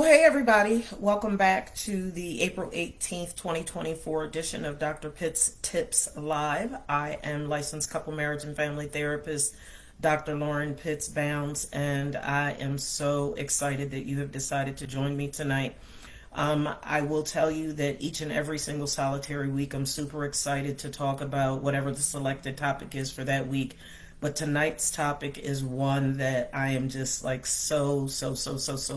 Well, hey everybody, welcome back to the April 18th, 2024 edition of Dr. Pitt's Tips Live. I am licensed couple marriage and family therapist, Dr. Lauren Pitts Bounds, and I am so excited that you have decided to join me tonight. I will tell you that each and every single solitary week, I'm super excited to talk about whatever the selected topic is for that week. But tonight's topic is one that I am just like so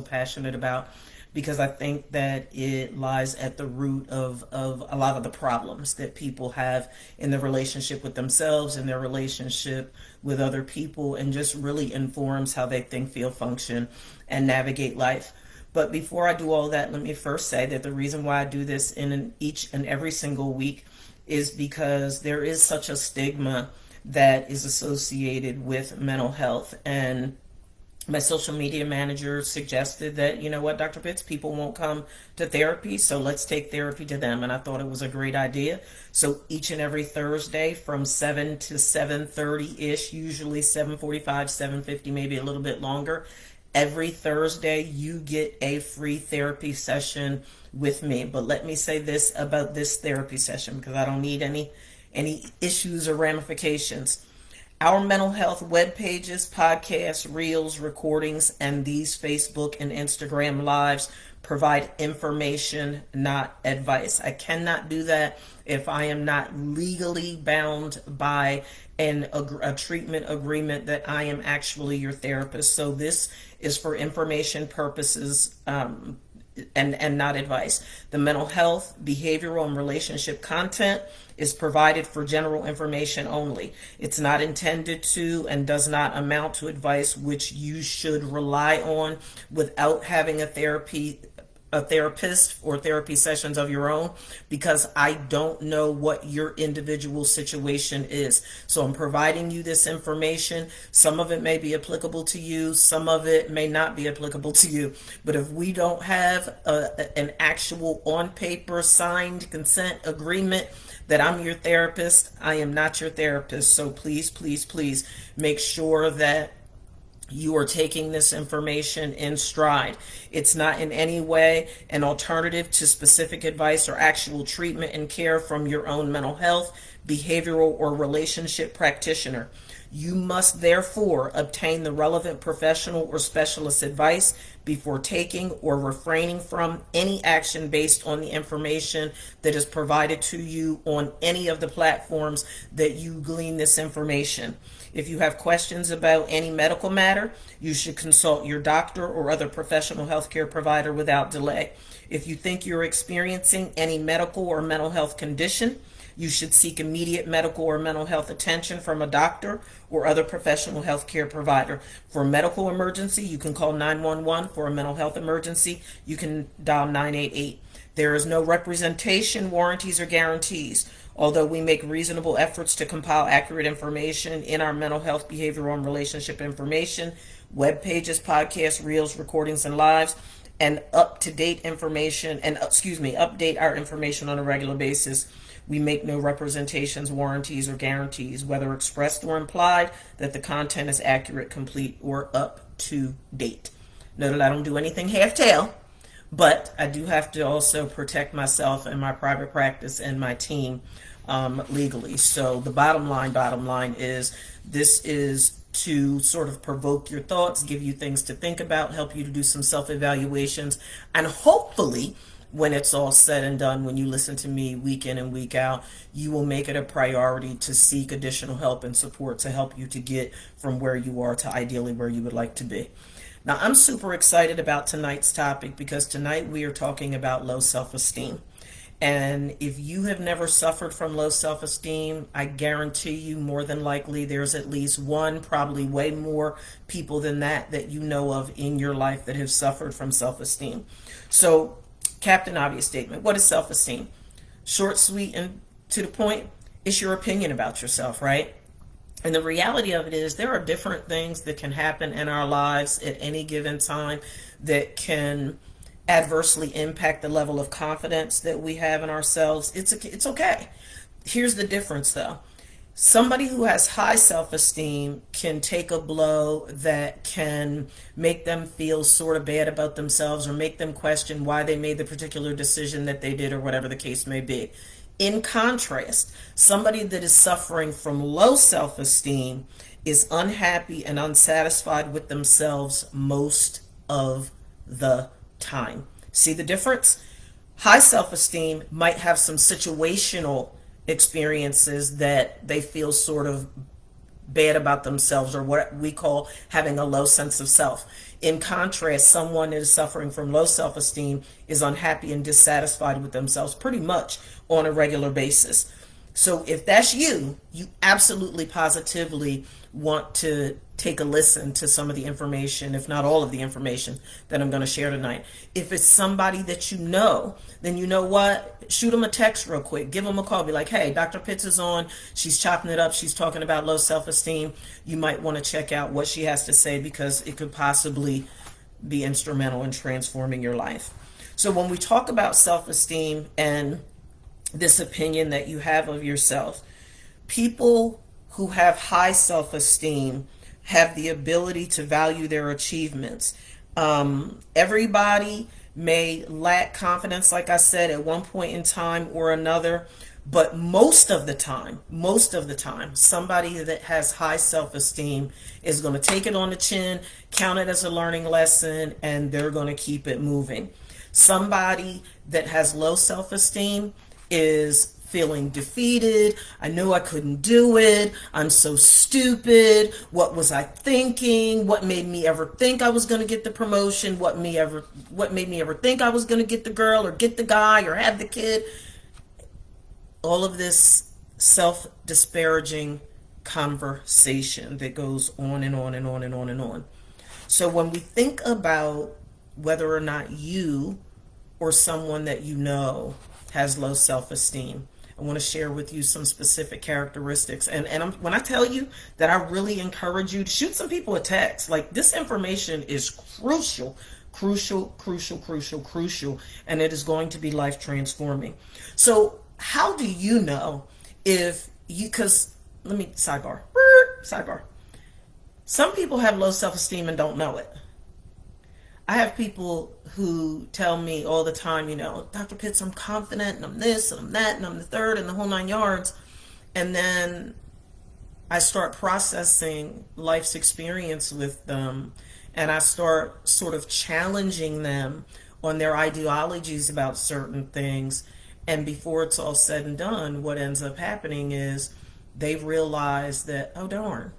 passionate about because I think that it lies at the root of a lot of the problems that people have in their relationship with themselves and their relationship with other people, and just really informs how they think, feel, function, and navigate life. But before I do all that, let me first say that the reason why I do this in each and every single week is because there is such a stigma that is associated with mental health. And my social media manager suggested that, you know what, Dr. Pitts, people won't come to therapy, so let's take therapy to them. And I thought it was a great idea. So each and every Thursday from 7 to 7:30-ish, usually 7:45, 7:50, maybe a little bit longer, every Thursday you get a free therapy session with me. But let me say this about this therapy session, because I don't need any issues or ramifications. Our mental health web pages, podcasts, reels, recordings, and these Facebook and Instagram lives provide information, not advice. I cannot do that if I am not legally bound by a treatment agreement that I am actually your therapist. So this is for information purposes, and not advice. The mental health, behavioral, and relationship content is provided for general information only. It's not intended to and does not amount to advice which you should rely on without having a therapist or therapy sessions of your own, because I don't know what your individual situation is. So I'm providing you this information. Some of it may be applicable to you, some of it may not be applicable to you. But if we don't have an actual on paper signed consent agreement that I'm your therapist, I am not your therapist. So please make sure that you are taking this information in stride. It's not in any way an alternative to specific advice or actual treatment and care from your own mental health, behavioral, or relationship practitioner. You must therefore obtain the relevant professional or specialist advice before taking or refraining from any action based on the information that is provided to you on any of the platforms that you glean this information. If you have questions about any medical matter, you should consult your doctor or other professional healthcare provider without delay. If you think you're experiencing any medical or mental health condition, you should seek immediate medical or mental health attention from a doctor or other professional healthcare provider. For a medical emergency, you can call 911. For a mental health emergency, you can dial 988. There is no representation, warranties, or guarantees. Although we make reasonable efforts to compile accurate information in our mental health, behavioral, and relationship information, web pages, podcasts, reels, recordings, and lives, and update our information on a regular basis, we make no representations, warranties, or guarantees, whether expressed or implied, that the content is accurate, complete, or up to date. Note that I don't do anything half-tail, but I do have to also protect myself and my private practice and my team legally. So the bottom line is, this is to sort of provoke your thoughts, give you things to think about, help you to do some self-evaluations, and hopefully when it's all said and done, when you listen to me week in and week out, you will make it a priority to seek additional help and support to help you to get from where you are to ideally where you would like to be. Now, I'm super excited about tonight's topic because tonight we are talking about low self-esteem. And if you have never suffered from low self-esteem, I guarantee you more than likely there's at least one, probably way more people than that you know of in your life that have suffered from self-esteem. So, Captain Obvious statement. What is self-esteem? Short, sweet, and to the point. It's your opinion about yourself, right? And the reality of it is there are different things that can happen in our lives at any given time that can adversely impact the level of confidence that we have in ourselves. It's okay. Here's the difference though. Somebody who has high self-esteem can take a blow that can make them feel sort of bad about themselves or make them question why they made the particular decision that they did or whatever the case may be. In contrast, somebody that is suffering from low self-esteem is unhappy and unsatisfied with themselves most of the time. See the difference? High self-esteem might have some situational experiences that they feel sort of bad about themselves, or what we call having a low sense of self. In contrast, someone that is suffering from low self-esteem is unhappy and dissatisfied with themselves pretty much on a regular basis. So if that's you, you absolutely positively want to take a listen to some of the information, if not all of the information that I'm going to share tonight. If it's somebody that you know, then you know what? Shoot them a text real quick. Give them a call. Be like, hey, Dr. Pitts is on. She's chopping it up. She's talking about low self-esteem. You might want to check out what she has to say because it could possibly be instrumental in transforming your life. So when we talk about self-esteem and this opinion that you have of yourself, people who have high self-esteem have the ability to value their achievements. Everybody may lack confidence, like I said, at one point in time or another, but most of the time, somebody that has high self-esteem is going to take it on the chin, count it as a learning lesson, and they're going to keep it moving. Somebody that has low self-esteem is feeling defeated. I knew I couldn't do it. I'm so stupid. What was I thinking? What made me ever think I was going to get the promotion? What made me ever think I was going to get the girl or get the guy or have the kid? All of this self-disparaging conversation that goes on and on and on and on and on. So when we think about whether or not you or someone that you know has low self-esteem, I want to share with you some specific characteristics. And when I tell you that I really encourage you to shoot some people a text, like this information is crucial, and it is going to be life transforming. So how do you know if you, because let me sidebar. Some people have low self-esteem and don't know it. I have people who tell me all the time, you know, Dr. Pitts, I'm confident and I'm this and I'm that and I'm the third and the whole 9 yards. And then I start processing life's experience with them and I start sort of challenging them on their ideologies about certain things. And before it's all said and done, what ends up happening is they've realized that, oh darn,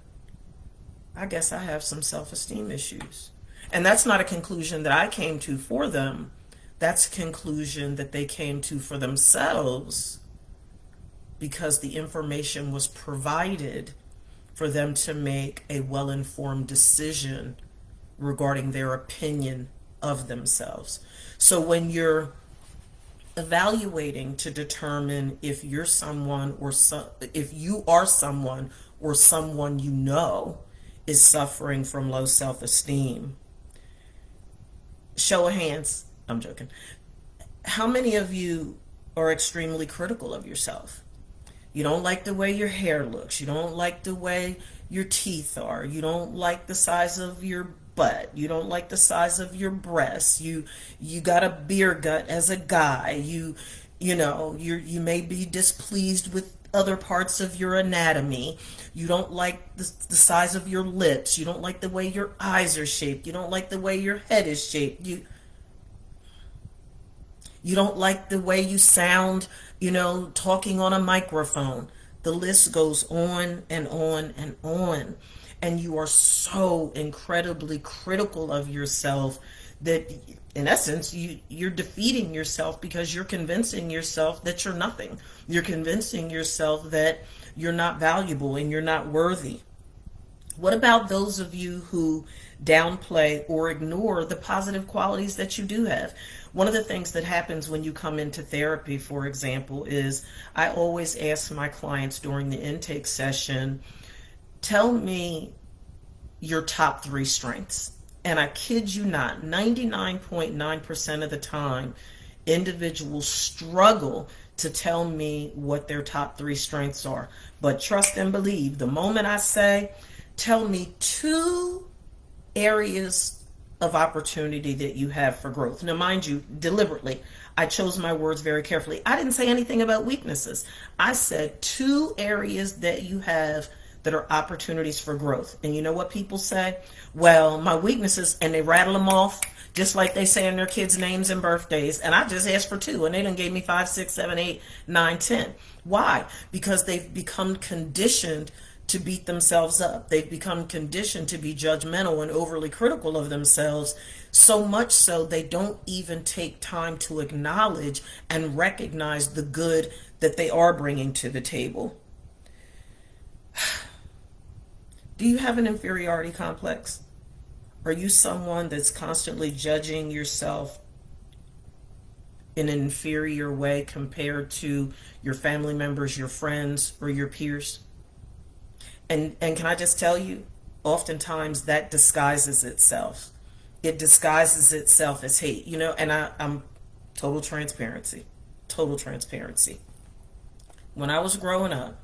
I guess I have some self-esteem issues. And that's not a conclusion that I came to for them. That's a conclusion that they came to for themselves because the information was provided for them to make a well-informed decision regarding their opinion of themselves. So when you're evaluating to determine if you're someone or if you are someone or someone you know is suffering from low self-esteem, show of hands, I'm joking. How many of you are extremely critical of yourself? You don't like the way your hair looks. You don't like the way your teeth are. You don't like the size of your butt. You don't like the size of your breasts. You got a beer gut as a guy. You may be displeased with other parts of your anatomy. You don't like the size of your lips. You don't like the way your eyes are shaped. You don't like the way your head is shaped. You don't like the way you sound, talking on a microphone. The list goes on and on and on. And you are so incredibly critical of yourself that in essence, you're defeating yourself because you're convincing yourself that you're nothing. You're convincing yourself that you're not valuable and you're not worthy. What about those of you who downplay or ignore the positive qualities that you do have? One of the things that happens when you come into therapy, for example, is I always ask my clients during the intake session, tell me your top 3 strengths. And I kid you not, 99.9% of the time, individuals struggle to tell me what their top three strengths are. But trust and believe, the moment I say, tell me two areas of opportunity that you have for growth. Now, mind you, deliberately, I chose my words very carefully. I didn't say anything about weaknesses. I said two areas that you have that are opportunities for growth. And you know what people say? Well, my weaknesses, and they rattle them off just like they say in their kids' names and birthdays. And I just asked for two, and they done gave me 5, 6, 7, 8, 9, 10. Why? Because they've become conditioned to beat themselves up. They've become conditioned to be judgmental and overly critical of themselves, so much so they don't even take time to acknowledge and recognize the good that they are bringing to the table. Do you have an inferiority complex? Are you someone that's constantly judging yourself in an inferior way compared to your family members, your friends, or your peers? And can I just tell you, oftentimes that disguises itself. It disguises itself as hate, and I'm total transparency, total transparency. When I was growing up,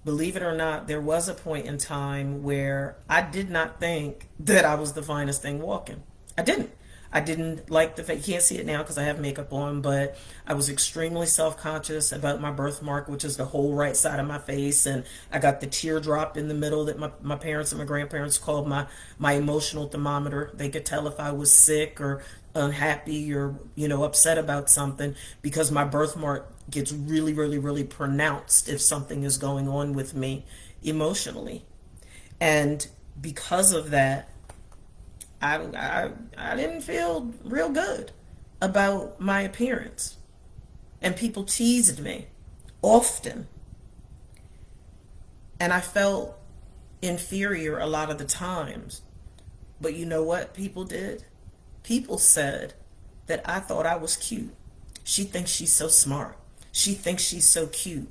believe it or not, there was a point in time where I did not think that I was the finest thing walking. I didn't. I didn't like the fact, you can't see it now because I have makeup on, but I was extremely self-conscious about my birthmark, which is the whole right side of my face. And I got the teardrop in the middle that my parents and my grandparents called my emotional thermometer. They could tell if I was sick or unhappy or, upset about something, because my birthmark gets really, really, really pronounced if something is going on with me emotionally. And because of that, I didn't feel real good about my appearance. And people teased me often. And I felt inferior a lot of the times. But you know what people did? People said that I thought I was cute. She thinks she's so smart. She thinks she's so cute.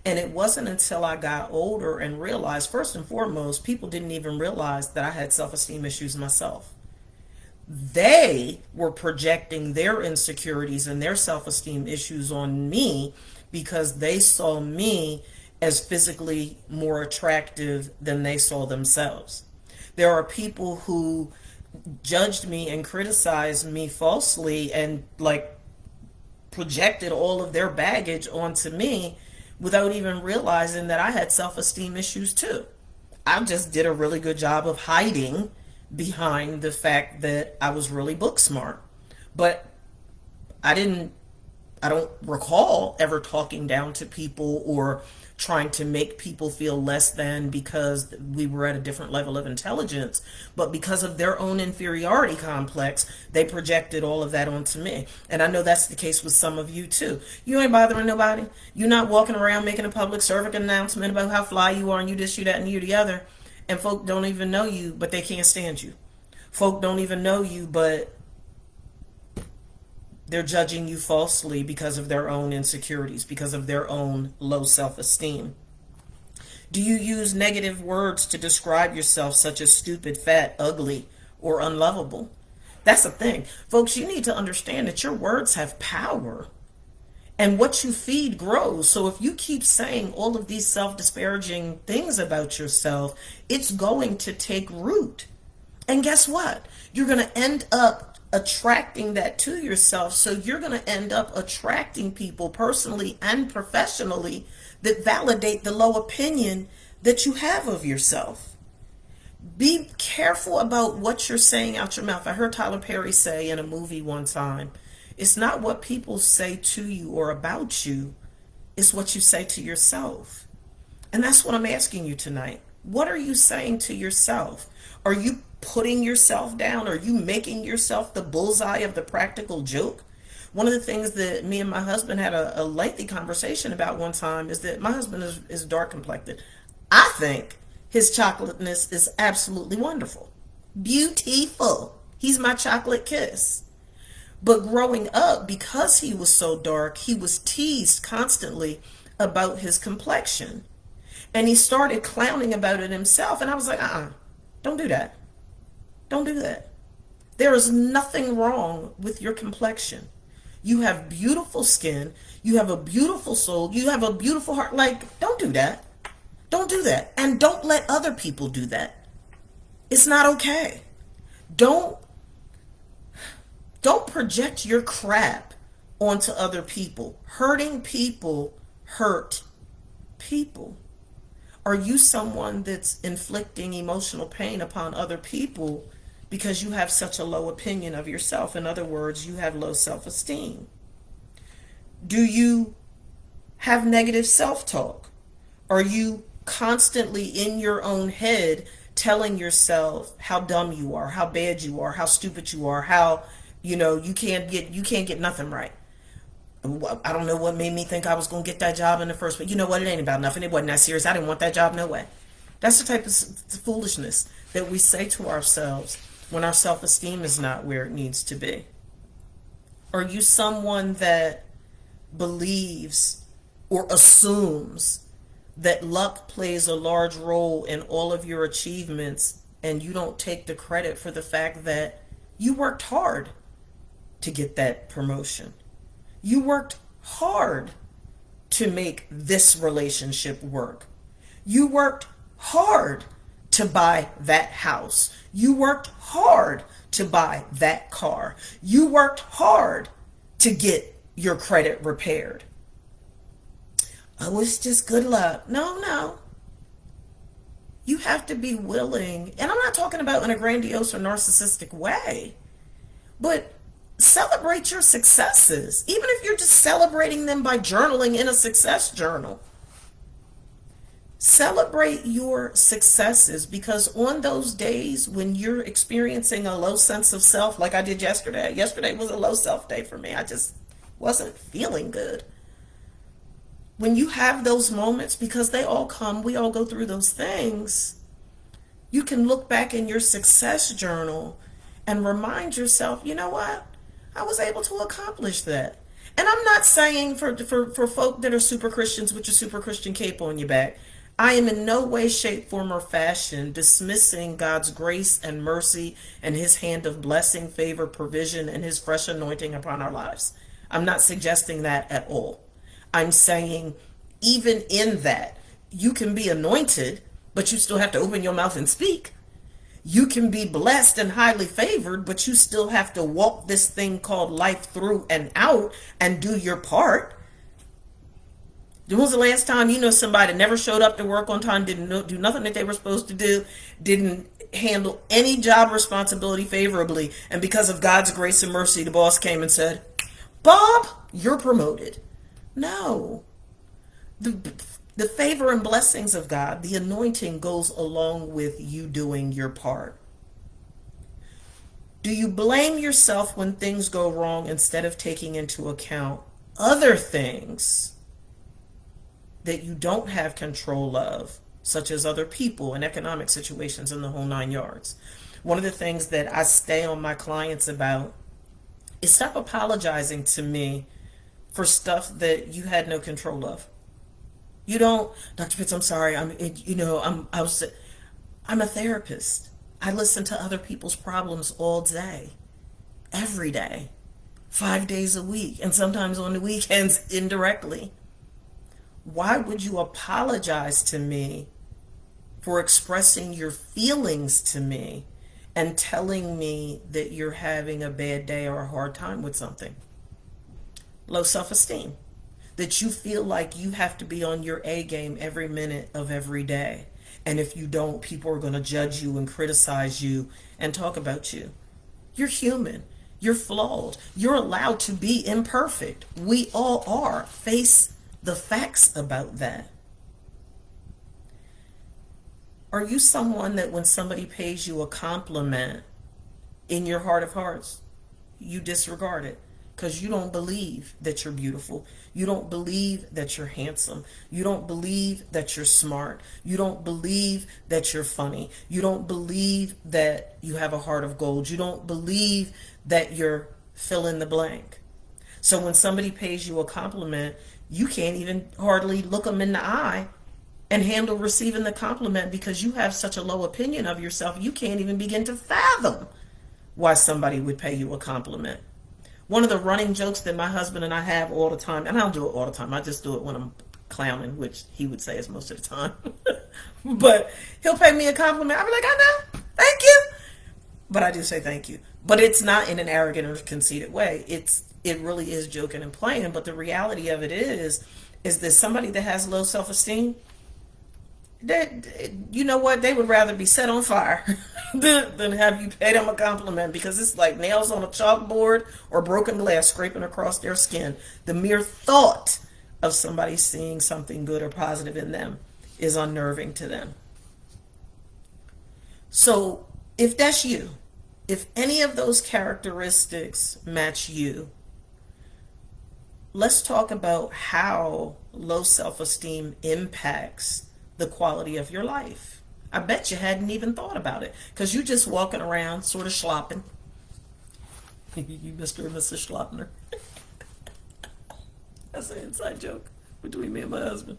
And it wasn't until I got older and realized, first and foremost, people didn't even realize that I had self-esteem issues myself. They were projecting their insecurities and their self-esteem issues on me because they saw me as physically more attractive than they saw themselves. There are people who judged me and criticized me falsely and projected all of their baggage onto me without even realizing that I had self-esteem issues too. I just did a really good job of hiding behind the fact that I was really book smart. But I don't recall ever talking down to people or trying to make people feel less than because we were at a different level of intelligence. But because of their own inferiority complex, they projected all of that onto me. And I know that's the case with some of you too. You ain't bothering nobody. You're not walking around making a public service announcement about how fly you are and you this, you that, and you the other. And folk don't even know you, but they can't stand you. Folk don't even know you, but they're judging you falsely because of their own insecurities, because of their own low self-esteem. Do you use negative words to describe yourself, such as stupid, fat, ugly, or unlovable? That's the thing. Folks, you need to understand that your words have power. And what you feed grows. So if you keep saying all of these self-disparaging things about yourself, it's going to take root. And guess what? You're going to end up attracting that to yourself. So you're going to end up attracting people personally and professionally that validate the low opinion that you have of yourself. Be careful about what you're saying out your mouth. I heard Tyler Perry say in a movie one time, it's not what people say to you or about you, it's what you say to yourself. And that's what I'm asking you tonight. What are you saying to yourself? Are you putting yourself down? Are you making yourself the bullseye of the practical joke? One of the things that me and my husband had a lengthy conversation about one time is that my husband is dark complected. I think his chocolateness is absolutely wonderful. Beautiful. He's my chocolate kiss. But growing up, because he was so dark, he was teased constantly about his complexion. And he started clowning about it himself. And I was like, don't do that. Don't do that. There is nothing wrong with your complexion. You have beautiful skin. You have a beautiful soul. You have a beautiful heart. Like, don't do that. Don't do that. And don't let other people do that. It's not okay. Don't project your crap onto other people. Hurting people hurt people. Are you someone that's inflicting emotional pain upon other people because you have such a low opinion of yourself? In other words, you have low self-esteem. Do you have negative self-talk? Are you constantly in your own head telling yourself how dumb you are, how bad you are, how stupid you are, how you can't get nothing right? I don't know what made me think I was going to get that job in the first place. You know what? It ain't about nothing. It wasn't that serious. I didn't want that job no way. That's the type of foolishness that we say to ourselves when our self-esteem is not where it needs to be. Are you someone that believes or assumes that luck plays a large role in all of your achievements, and you don't take the credit for the fact that you worked hard to get that promotion? You worked hard to make this relationship work. You worked hard to buy that house. You worked hard to buy that car. You worked hard to get your credit repaired. Oh, it's just good luck. No. You have to be willing, and I'm not talking about in a grandiose or narcissistic way, but celebrate your successes, even if you're just celebrating them by journaling in a success journal. Celebrate your successes, because on those days when you're experiencing a low sense of self, like I did yesterday. Yesterday was a low self day for me. I just wasn't feeling good. When you have those moments, because they all come, we all go through those things, you can look back in your success journal and remind yourself, you know what? I was able to accomplish that. And I'm not saying for folk that are super Christians with your super Christian cape on your back, I am in no way, shape, form, or fashion dismissing God's grace and mercy and his hand of blessing, favor, provision, and his fresh anointing upon our lives. I'm not suggesting that at all. I'm saying even in that, you can be anointed, but you still have to open your mouth and speak. You can be blessed and highly favored, but you still have to walk this thing called life through and out and do your part. When was the last time somebody never showed up to work on time, didn't do nothing that they were supposed to do, didn't handle any job responsibility favorably, and because of God's grace and mercy, the boss came and said, Bob, you're promoted? No. The favor and blessings of God, the anointing, goes along with you doing your part. Do you blame yourself when things go wrong instead of taking into account other things that you don't have control of, such as other people and economic situations and the whole 9 yards? One of the things that I stay on my clients about is stop apologizing to me for stuff that you had no control of. You don't, Dr. Pitts, I'm sorry. I'm a therapist. I listen to other people's problems all day, every day, 5 days a week, and sometimes on the weekends indirectly. Why would you apologize to me for expressing your feelings to me and telling me that you're having a bad day or a hard time with something? Low self-esteem. That you feel like you have to be on your A game every minute of every day. And if you don't, people are going to judge you and criticize you and talk about you. You're human. You're flawed. You're allowed to be imperfect. We all are. Face the facts about that. Are you someone that when somebody pays you a compliment, in your heart of hearts, you disregard it? Because you don't believe that you're beautiful. You don't believe that you're handsome. You don't believe that you're smart. You don't believe that you're funny. You don't believe that you have a heart of gold. You don't believe that you're fill in the blank. So when somebody pays you a compliment, you can't even hardly look them in the eye and handle receiving the compliment, because you have such a low opinion of yourself, you can't even begin to fathom why somebody would pay you a compliment. One of the running jokes that my husband and I have all the time, and I don't do it all the time, I just do it when I'm clowning, which he would say is most of the time. But he'll pay me a compliment. I'll be like, I know, thank you. But I do say thank you. But it's not in an arrogant or conceited way. It really is joking and playing. But the reality of it is that somebody that has low self-esteem, that, you know what, they would rather be set on fire than have you pay them a compliment, because it's like nails on a chalkboard or broken glass scraping across their skin. The mere thought of somebody seeing something good or positive in them is unnerving to them. So if that's you, if any of those characteristics match you, let's talk about how low self-esteem impacts the quality of your life. I bet you hadn't even thought about it, because you're just walking around sort of slopping. You Mr. and Mrs. Schloppner. That's an inside joke between me and my husband.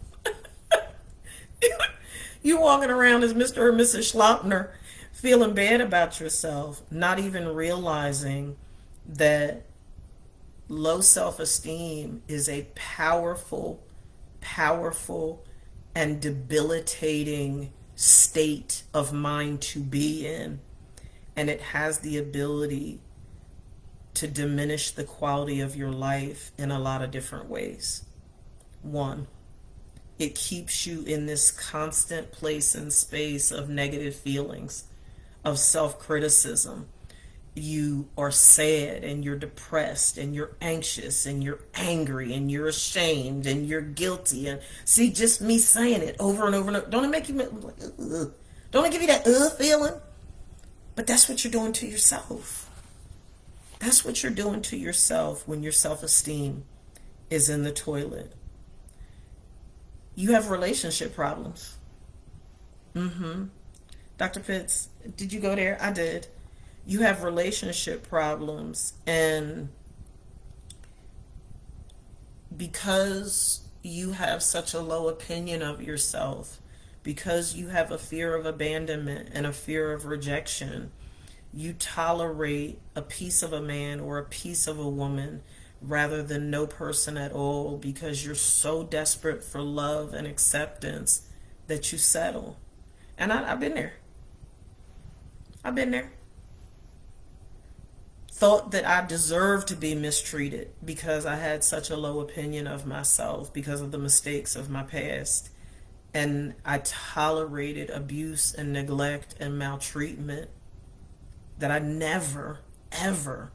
You walking around as Mr. or Mrs. Schloppner, feeling bad about yourself, not even realizing that low self-esteem is a powerful, powerful, and debilitating state of mind to be in. And it has the ability to diminish the quality of your life in a lot of different ways. One, it keeps you in this constant place and space of negative feelings, of self-criticism. You are sad and you're depressed and you're anxious and you're angry and you're ashamed and you're guilty. And see, just me saying it over and over and over, don't it make you like, ugh? Don't it give you that feeling? But that's what you're doing to yourself. That's what you're doing to yourself when your self-esteem is in the toilet. You have relationship problems. Dr. Pitts, did you go there? I did. You have relationship problems, and because you have such a low opinion of yourself, because you have a fear of abandonment and a fear of rejection, you tolerate a piece of a man or a piece of a woman rather than no person at all, because you're so desperate for love and acceptance that you settle. And I've been there. I've been there. Thought that I deserved to be mistreated because I had such a low opinion of myself because of the mistakes of my past. And I tolerated abuse and neglect and maltreatment that I never, ever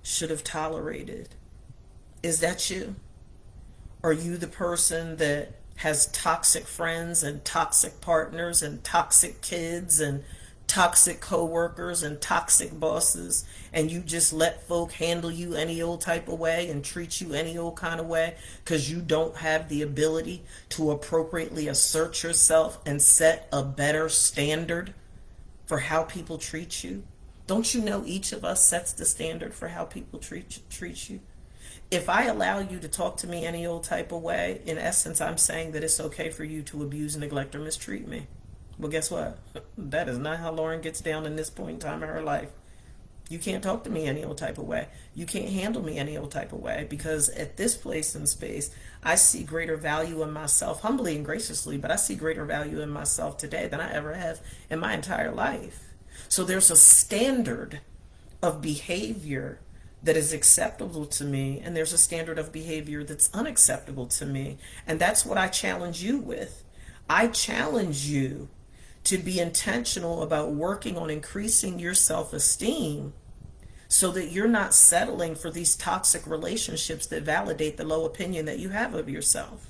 should have tolerated. Is that you? Are you the person that has toxic friends and toxic partners and toxic kids and toxic co-workers and toxic bosses, and you just let folk handle you any old type of way and treat you any old kind of way because you don't have the ability to appropriately assert yourself and set a better standard for how people treat you? Don't you know each of us sets the standard for how people treat you? If I allow you to talk to me any old type of way, in essence, I'm saying that it's okay for you to abuse, neglect, or mistreat me. Well, guess what? That is not how Lauren gets down in this point in time in her life. You can't talk to me any old type of way. You can't handle me any old type of way, because at this place in space, I see greater value in myself, humbly and graciously, but I see greater value in myself today than I ever have in my entire life. So there's a standard of behavior that is acceptable to me, and there's a standard of behavior that's unacceptable to me. And that's what I challenge you with. I challenge you to be intentional about working on increasing your self-esteem so that you're not settling for these toxic relationships that validate the low opinion that you have of yourself.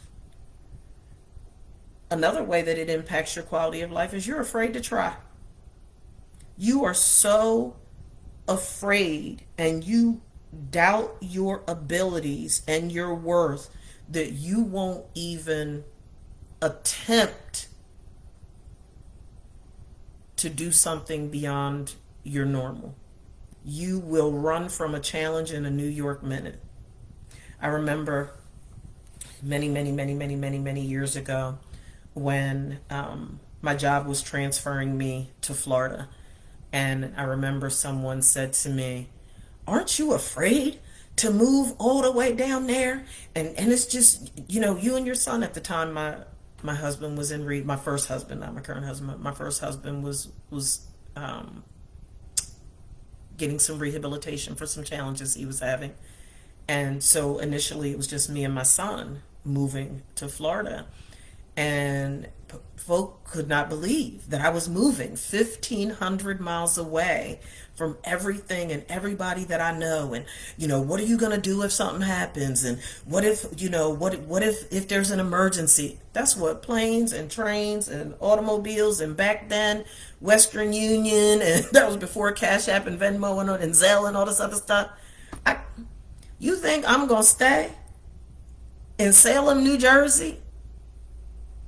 Another way that it impacts your quality of life is you're afraid to try. You are so afraid and you doubt your abilities and your worth that you won't even attempt to do something beyond your normal. You will run from a challenge in a New York minute. I remember many years ago when my job was transferring me to Florida. And I remember someone said to me, "Aren't you afraid to move all the way down there, and it's just, you and your son at the time. My husband was in my first husband, not my current husband. My first husband was getting some rehabilitation for some challenges he was having. And so initially it was just me and my son moving to Florida. And folk could not believe that I was moving 1,500 miles away from everything and everybody that I know. And, what are you going to do if something happens? And what if, what if there's an emergency? That's what planes and trains and automobiles, and back then, Western Union, and that was before Cash App and Venmo and Zelle and all this other stuff. You think I'm going to stay in Salem, New Jersey,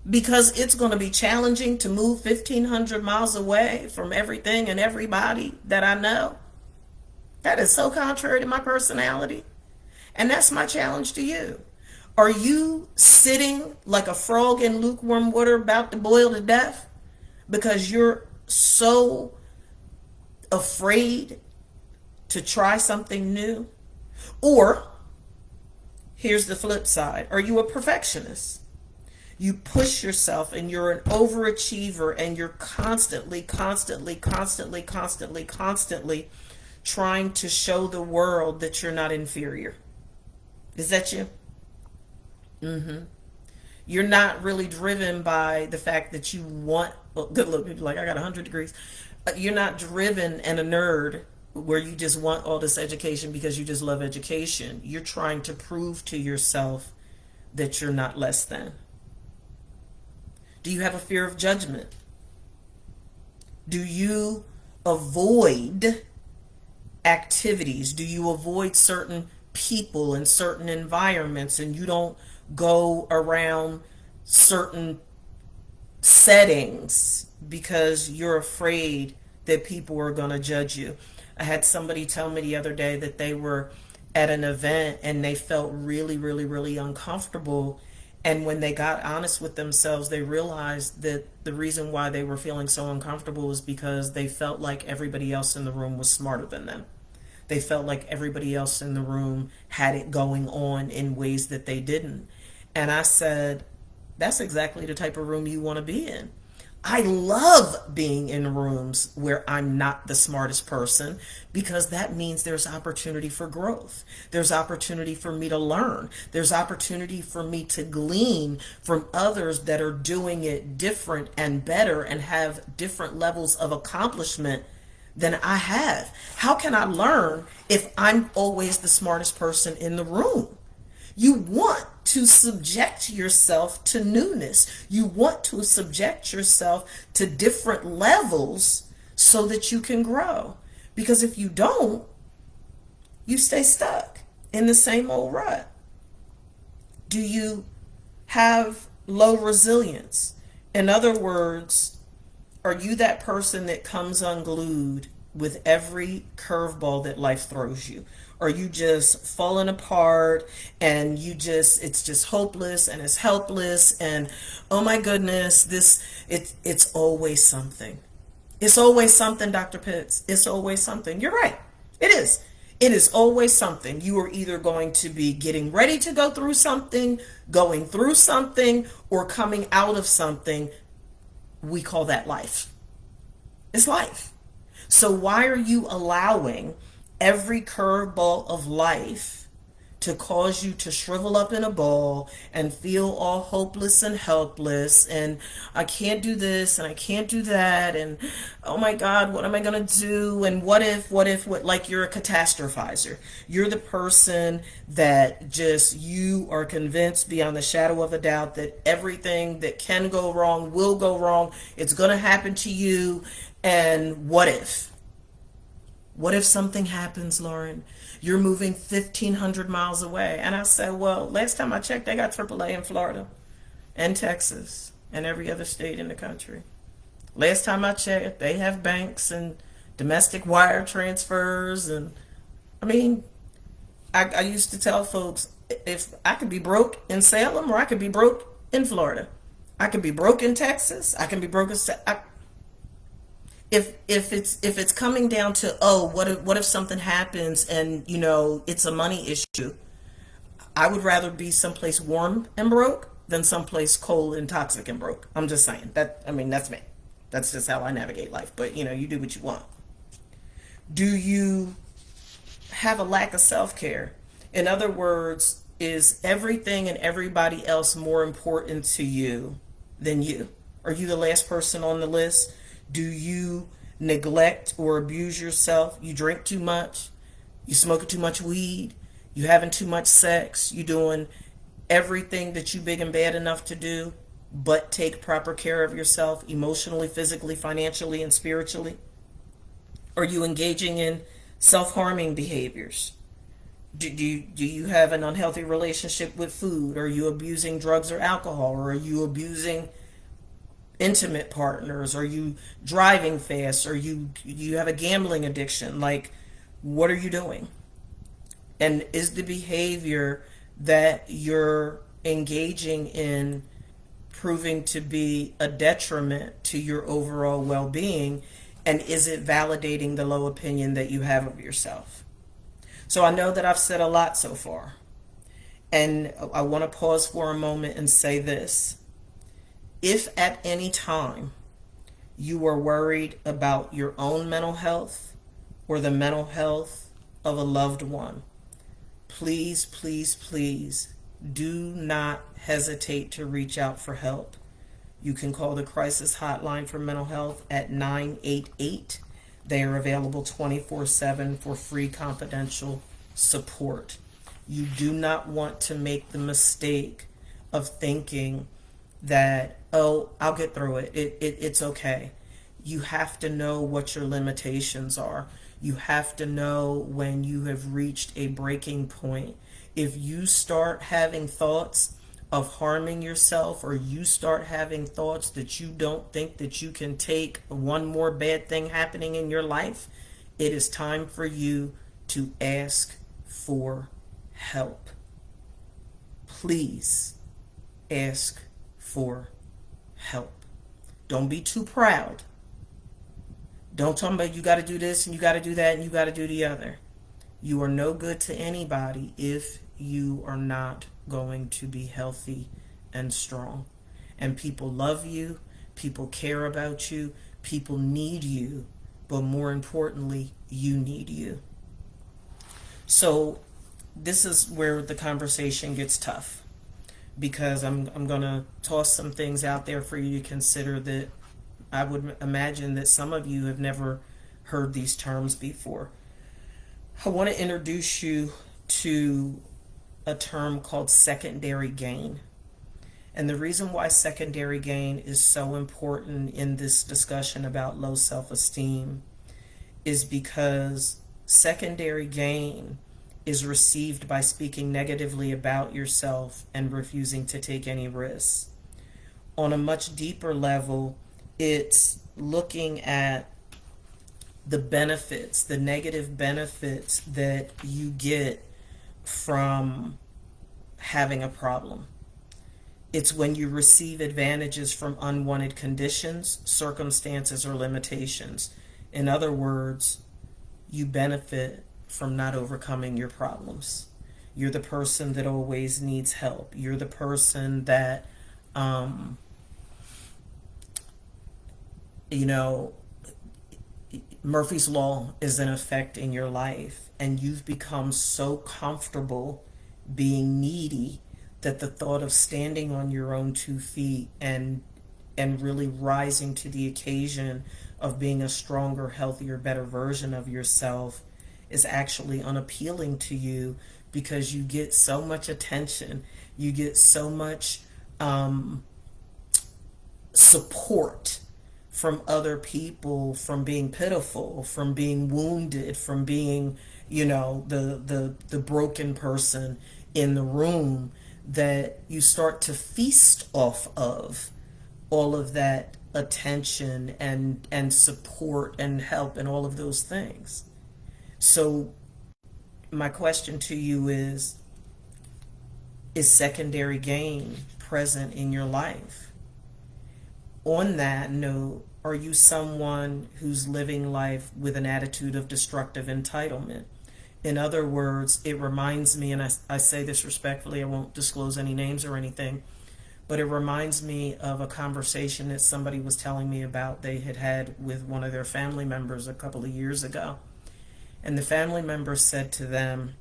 because it's going to be challenging to move 1,500 miles away from everything and everybody that I know? That is so contrary to my personality. And that's my challenge to you. Are you sitting like a frog in lukewarm water about to boil to death because you're so afraid to try something new? Or, here's the flip side. Are you a perfectionist? You push yourself and you're an overachiever, and you're constantly trying to show the world that you're not inferior. Is that you? You're not really driven by the fact that you want, good look, people like, I got 100 degrees. You're not driven and a nerd where you just want all this education because you just love education. You're trying to prove to yourself that you're not less than. Do you have a fear of judgment? Do you avoid activities? Do you avoid certain people and certain environments, and you don't go around certain settings because you're afraid that people are going to judge you? I had somebody tell me the other day that they were at an event and they felt really uncomfortable. And when they got honest with themselves, they realized that the reason why they were feeling so uncomfortable was because they felt like everybody else in the room was smarter than them. They felt like everybody else in the room had it going on in ways that they didn't. And I said, that's exactly the type of room you want to be in. I love being in rooms where I'm not the smartest person, because that means there's opportunity for growth. There's opportunity for me to learn. There's opportunity for me to glean from others that are doing it different and better and have different levels of accomplishment than I have. How can I learn if I'm always the smartest person in the room? You want to subject yourself to newness. You want to subject yourself to different levels so that you can grow. Because if you don't, you stay stuck in the same old rut. Do you have low resilience? In other words, are you that person that comes unglued with every curveball that life throws you? Are you just falling apart and it's just hopeless and it's helpless and, oh my goodness, it's always something. It's always something, Dr. Pitts. It's always something. You're right. It is. It is always something. You are either going to be getting ready to go through something, going through something, or coming out of something. We call that life. It's life. So why are you allowing every curveball of life to cause you to shrivel up in a ball and feel all hopeless and helpless, and I can't do this and I can't do that, and oh my God, what am I going to do, and what if, like you're a catastrophizer. You're the person that you are convinced beyond the shadow of a doubt that everything that can go wrong will go wrong. It's going to happen to you. And what if? What if something happens, Lauren? You're moving 1,500 miles away. And I said, well, last time I checked, they got AAA in Florida and Texas and every other state in the country. Last time I checked, they have banks and domestic wire transfers. And I mean, I used to tell folks, if I could be broke in Salem or I could be broke in Florida. I could be broke in Texas. I can be broke in if it's coming down to, oh, what if something happens and it's a money issue, I would rather be someplace warm and broke than someplace cold and toxic and broke. I'm just saying that. I mean, that's me. That's just how I navigate life. But you do what you want. Do you have a lack of self-care? In other words, is everything and everybody else more important to you than you? Are you the last person on the list? Do you neglect or abuse yourself? You drink too much? You smoking too much weed? You having too much sex? You doing everything that you big and bad enough to do, but take proper care of yourself emotionally, physically, financially, and spiritually? Are you engaging in self-harming behaviors? Do you have an unhealthy relationship with food? Are you abusing drugs or alcohol? Or are you abusing intimate partners? Are you driving fast? Or you have a gambling addiction? Like, what are you doing? And is the behavior that you're engaging in proving to be a detriment to your overall well-being? And is it validating the low opinion that you have of yourself? So I know that I've said a lot so far. And I want to pause for a moment and say this. If at any time you are worried about your own mental health or the mental health of a loved one, please, please, please do not hesitate to reach out for help. You can call the crisis hotline for mental health at 988. They are available 24/7 for free confidential support. You do not want to make the mistake of thinking that, oh, I'll get through it. It's okay. You have to know what your limitations are. You have to know when you have reached a breaking point. If you start having thoughts of harming yourself, or you start having thoughts that you don't think that you can take one more bad thing happening in your life, it is time for you to ask for help. Please ask for help. Don't be too proud. Don't tell me you got to do this and you got to do that and you got to do the other. You are no good to anybody if you are not going to be healthy and strong. And people love you, people care about you, people need you, but more importantly, you need you. So this is where the conversation gets tough, because I'm going to toss some things out there for you to consider that I would imagine that some of you have never heard these terms before. I want to introduce you to a term called secondary gain. And the reason why secondary gain is so important in this discussion about low self-esteem is because secondary gain is received by speaking negatively about yourself and refusing to take any risks. On a much deeper level, it's looking at the benefits, the negative benefits that you get from having a problem. It's when you receive advantages from unwanted conditions, circumstances, or limitations. In other words, you benefit from not overcoming your problems. You're the person that always needs help. You're the person that, Murphy's Law is in effect in your life, and you've become so comfortable being needy that the thought of standing on your own 2 feet and really rising to the occasion of being a stronger, healthier, better version of yourself is actually unappealing to you, because you get so much attention, you get so much support from other people, from being pitiful, from being wounded, from being, the broken person in the room, that you start to feast off of all of that attention and support and help and all of those things. So my question to you is secondary gain present in your life? On that note, Are you someone who's living life with an attitude of destructive entitlement? In other words, it reminds me, and I say this respectfully, I won't disclose any names or anything, but it reminds me of a conversation that somebody was telling me about they had had with one of their family members a couple of years ago. And the family member said to them,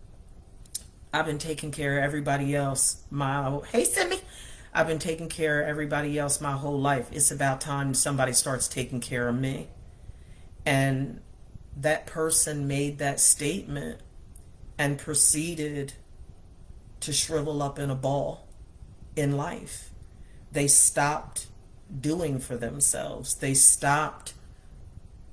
I've been taking care of everybody else hey Simi, I've been taking care of everybody else my whole life. It's about time somebody starts taking care of me. And that person made that statement and proceeded to shrivel up in a ball in life. They stopped doing for themselves. They stopped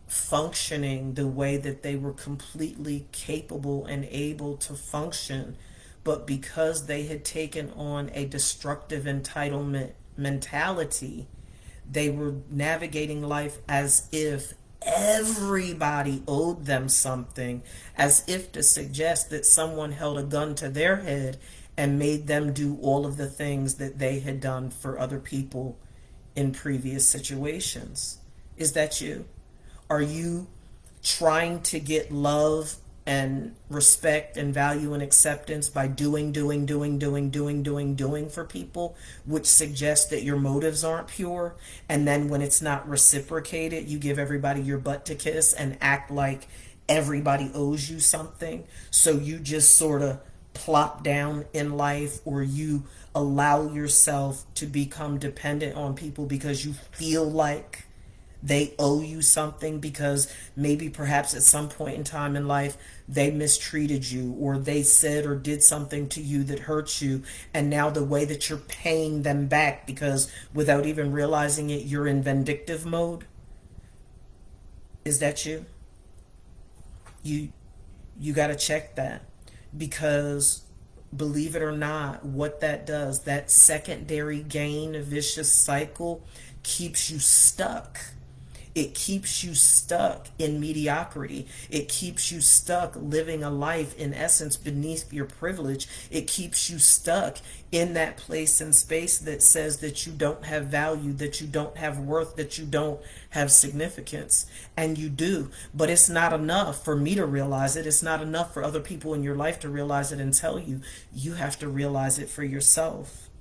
functioning the way that they were completely capable and able to function. But because they had taken on a destructive entitlement mentality, they were navigating life as if everybody owed them something, as if to suggest that someone held a gun to their head and made them do all of the things that they had done for other people in previous situations. Is that you? Are you trying to get love and respect and value and acceptance by doing for people, which suggests that your motives aren't pure? And then when it's not reciprocated, you give everybody your butt to kiss and act like everybody owes you something. So you just sort of plop down in life, or you allow yourself to become dependent on people because you feel like they owe you something, because maybe perhaps at some point in time in life they mistreated you, or they said or did something to you that hurt you, and now the way that you're paying them back, because without even realizing it you're in vindictive mode. Is that you? You got to check that, because believe it or not, what that does, that secondary gain vicious cycle, keeps you stuck. It keeps you stuck in mediocrity. It keeps you stuck living a life, in essence, beneath your privilege. It keeps you stuck in that place and space that says that you don't have value, that you don't have worth, that you don't have significance. And you do. But it's not enough for me to realize it. It's not enough for other people in your life to realize it and tell you. You have to realize it for yourself.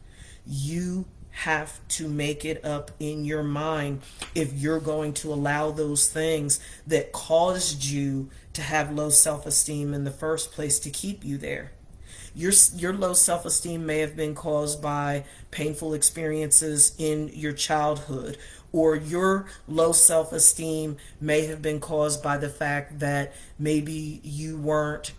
You have to make it up in your mind if you're going to allow those things that caused you to have low self-esteem in the first place to keep you there. Your low self-esteem may have been caused by painful experiences in your childhood, or your low self-esteem may have been caused by the fact that maybe you weren't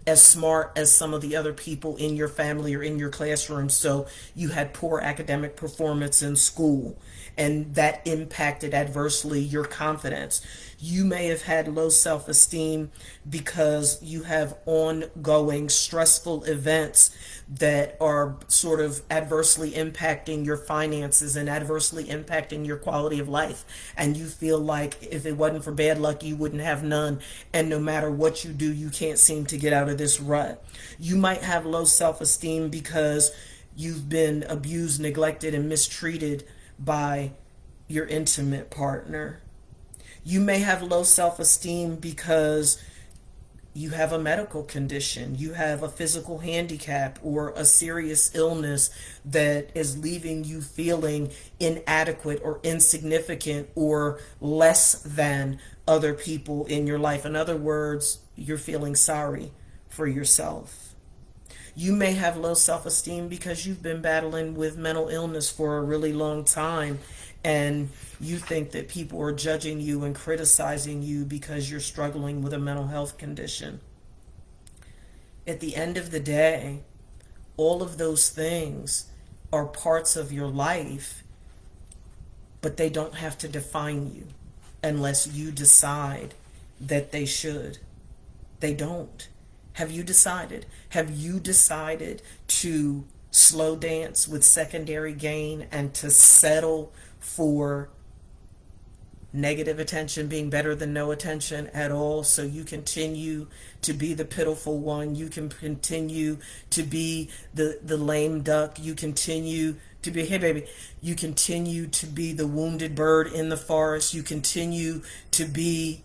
as smart as some of the other people in your family or in your classroom, so you had poor academic performance in school, and that impacted adversely your confidence. You may have had low self-esteem because you have ongoing stressful events that are sort of adversely impacting your finances and adversely impacting your quality of life. And you feel like if it wasn't for bad luck, you wouldn't have none. And no matter what you do, you can't seem to get out of this rut. You might have low self-esteem because you've been abused, neglected, and mistreated by your intimate partner. You may have low self-esteem because you have a medical condition, you have a physical handicap, or a serious illness that is leaving you feeling inadequate or insignificant or less than other people in your life. In other words, you're feeling sorry for yourself. You may have low self-esteem because you've been battling with mental illness for a really long time, and you think that people are judging you and criticizing you because you're struggling with a mental health condition. At the end of the day, all of those things are parts of your life, but they don't have to define you unless you decide that they should. They don't. Have you decided? Have you decided to slow dance with secondary gain and to settle for negative attention being better than no attention at all, so you continue to be the pitiful one, you can continue to be the lame duck, you continue to be, hey baby, you continue to be the wounded bird in the forest. You continue to be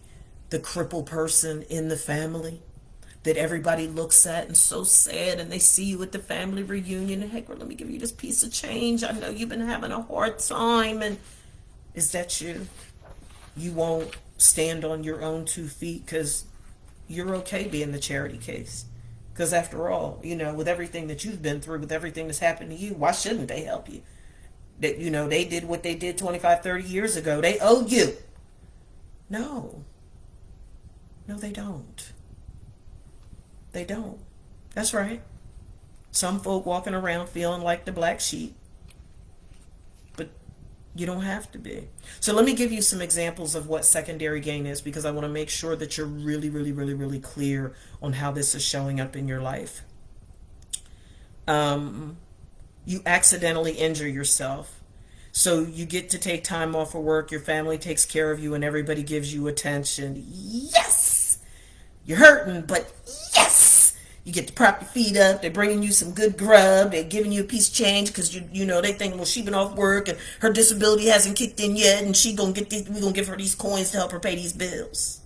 the crippled person in the family that everybody looks at and so sad, and they see you at the family reunion and, hey girl, let me give you this piece of change. I know you've been having a hard time. And is that you? You won't stand on your own 2 feet because you're okay being the charity case. Because after all, with everything that you've been through, with everything that's happened to you, why shouldn't they help you? That, they did what they did 25, 30 years ago. They owe you. No. No, they don't. They don't. That's right. Some folk walking around feeling like the black sheep. But you don't have to be. So let me give you some examples of what secondary gain is, because I want to make sure that you're really, really, really, really clear on how this is showing up in your life. You accidentally injure yourself. So you get to take time off of work, your family takes care of you, and everybody gives you attention. Yes! You're hurting, but yes! You get to prop your feet up, they're bringing you some good grub, they're giving you a piece of change because they think, well, she been off work and her disability hasn't kicked in yet, and we're gonna give her these coins to help her pay these bills.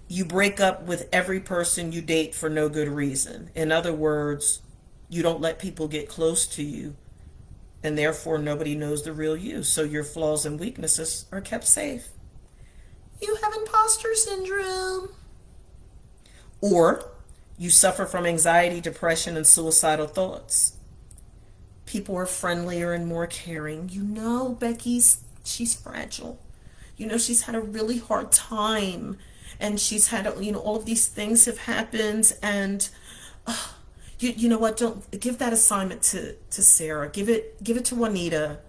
You break up with every person you date for no good reason. In other words, you don't let people get close to you, and therefore nobody knows the real you. So your flaws and weaknesses are kept safe. You have imposter syndrome. Or you suffer from anxiety, depression, and suicidal thoughts. People are friendlier and more caring. She's fragile. She's had a really hard time, and she's had, all of these things have happened, and you know what? Don't give that assignment to Sarah. Give it to Juanita.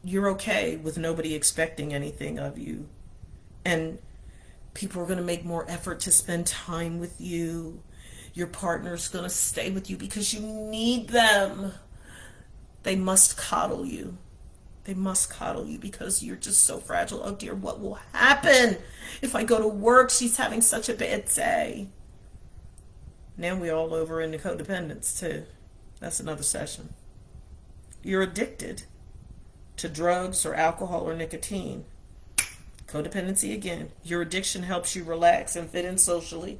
You're okay with nobody expecting anything of you, and people are going to make more effort to spend time with you. Your partner's going to stay with you because you need them. They must coddle you. They must coddle you because you're just so fragile. Oh dear, what will happen if I go to work? She's having such a bad day. Now we're all over into codependence too. That's another session. You're addicted to drugs or alcohol or nicotine. Codependency again. Your addiction helps you relax and fit in socially.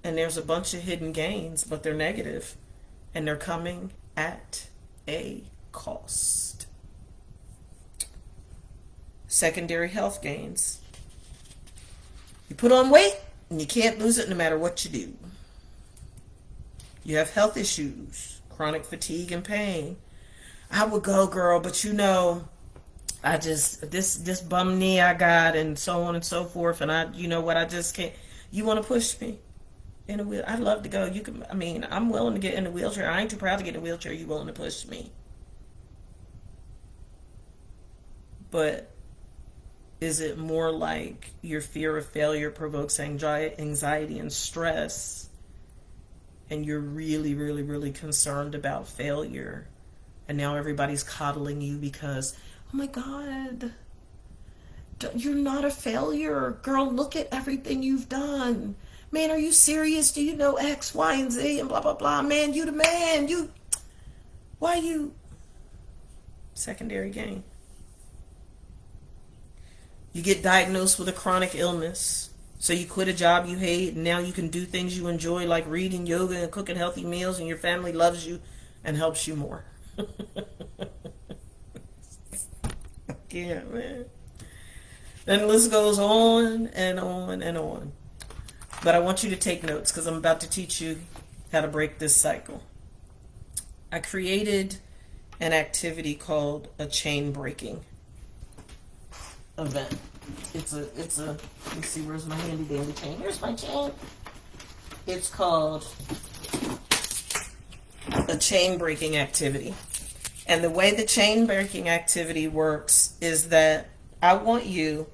And there's a bunch of hidden gains, but they're negative. And they're coming at a cost. Secondary health gains. You put on weight and you can't lose it no matter what you do. You have health issues, chronic fatigue and pain. I would go, girl, but I just, this bum knee I got, and so on and so forth, and I just can't. You want to push me in a wheel? I'd love to go. I'm willing to get in a wheelchair. I ain't too proud to get in a wheelchair. You willing to push me? But is it more like your fear of failure provokes anxiety and stress, and you're really, really, really concerned about failure, and now everybody's coddling you because, oh my God, you're not a failure. Girl, look at everything you've done. Man, are you serious? Do you know X, Y, and Z, and blah, blah, blah? Man, you the man. Why you? Secondary gain. You get diagnosed with a chronic illness. So you quit a job you hate, and now you can do things you enjoy, like reading, yoga, and cooking healthy meals, and your family loves you and helps you more. Yeah, man. And the list goes on and on and on. But I want you to take notes because I'm about to teach you how to break this cycle. I created an activity called a chain breaking event. It's a let me see, where's my handy dandy chain? Here's my chain. It's called a chain breaking activity. And the way the chain breaking activity works is that I want you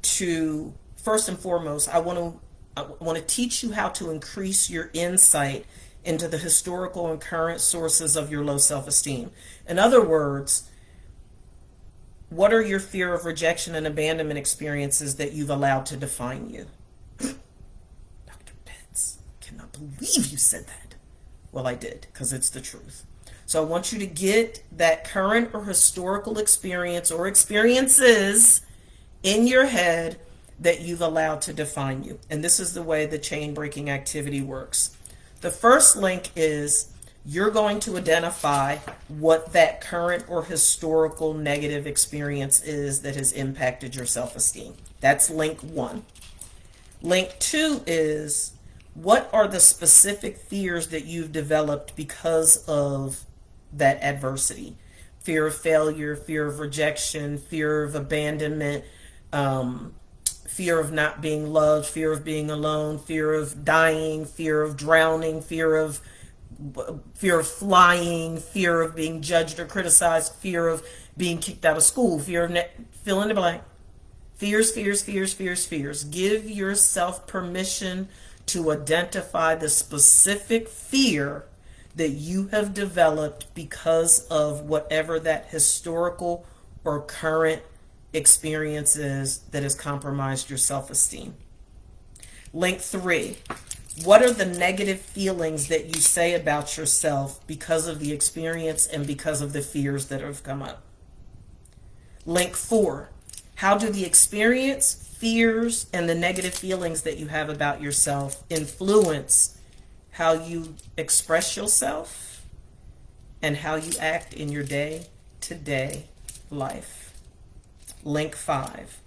to, first and foremost, I want to teach you how to increase your insight into the historical and current sources of your low self-esteem. In other words, what are your fear of rejection and abandonment experiences that you've allowed to define you? Dr. Pitts, cannot believe you said that. Well, I did, because it's the truth. So I want you to get that current or historical experience or experiences in your head that you've allowed to define you. And this is the way the chain breaking activity works. The first link is you're going to identify what that current or historical negative experience is that has impacted your self-esteem. That's link one. Link two is what are the specific fears that you've developed because of that adversity? Fear of failure, fear of rejection, fear of abandonment, fear of not being loved, fear of being alone, fear of dying, fear of drowning, fear of flying, fear of being judged or criticized, fear of being kicked out of school, fear of fill in the blank. Fears, fears, fears, fears, fears. Give yourself permission to identify the specific fear that you have developed because of whatever that historical or current experience is that has compromised your self-esteem. Link three. What are the negative feelings that you say about yourself because of the experience and because of the fears that have come up? Link four. How do the experience, fears, and the negative feelings that you have about yourself influence how you express yourself and how you act in your day-to-day life? Link five.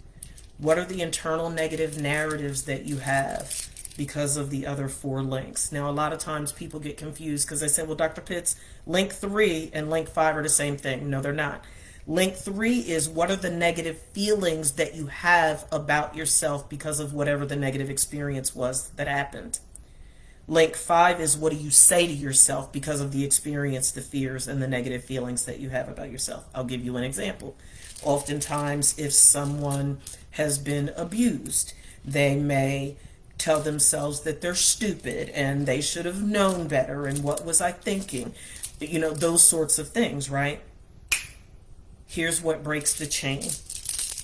What are the internal negative narratives that you have because of the other four links? Now, a lot of times people get confused because they say, well, Dr. Pitts, link three and link five are the same thing. No, they're not. Link three is what are the negative feelings that you have about yourself because of whatever the negative experience was that happened. Link five is what do you say to yourself because of the experience, the fears, and the negative feelings that you have about yourself. I'll give you an example. Oftentimes, if someone has been abused, they may tell themselves that they're stupid and they should have known better and what was I thinking? You know, those sorts of things, right? Here's what breaks the chain.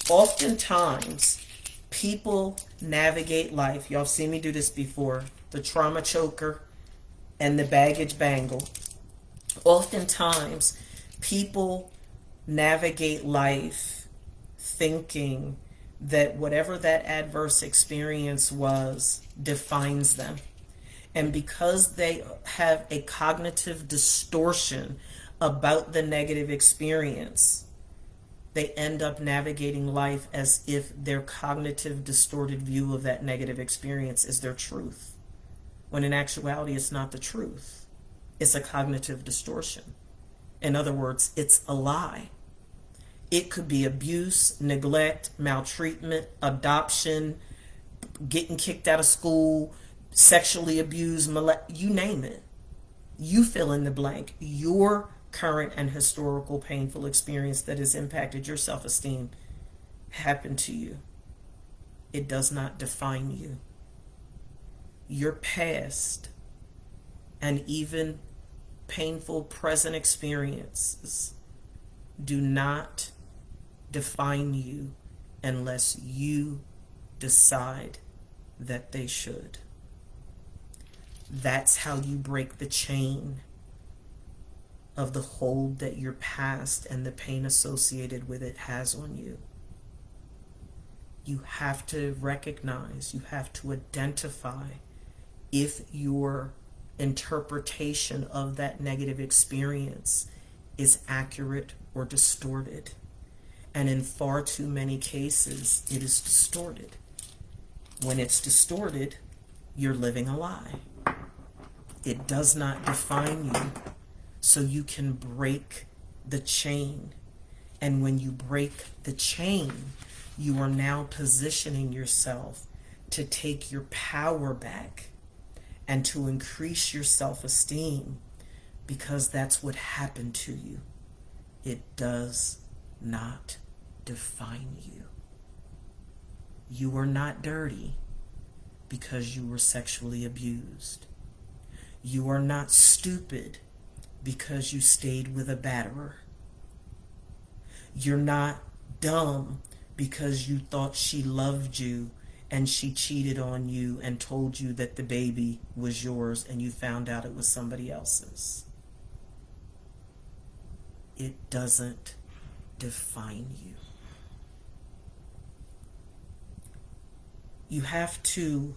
Oftentimes, people navigate life. Y'all have seen me do this before. The trauma choker and the baggage bangle. Oftentimes, people navigate life thinking that whatever that adverse experience was defines them. And because they have a cognitive distortion about the negative experience, they end up navigating life as if their cognitive distorted view of that negative experience is their truth, when in actuality it's not the truth. It's a cognitive distortion. In other words, it's a lie. It could be abuse, neglect, maltreatment, adoption, getting kicked out of school, sexually abused, you name it. You fill in the blank. Your current and historical painful experience that has impacted your self-esteem happened to you. It does not define you. Your past and even painful present experiences do not define you unless you decide that they should. That's how you break the chain of the hold that your past and the pain associated with it has on you. You have to recognize, you have to identify if your interpretation of that negative experience is accurate or distorted. And in far too many cases, it is distorted. When it's distorted, you're living a lie. It does not define you. So you can break the chain. And when you break the chain, you are now positioning yourself to take your power back and to increase your self-esteem, because that's what happened to you. It does not define you. You are not dirty because you were sexually abused. You are not stupid because you stayed with a batterer. You're not dumb because you thought she loved you and she cheated on you and told you that the baby was yours and you found out it was somebody else's. It doesn't define you. You have to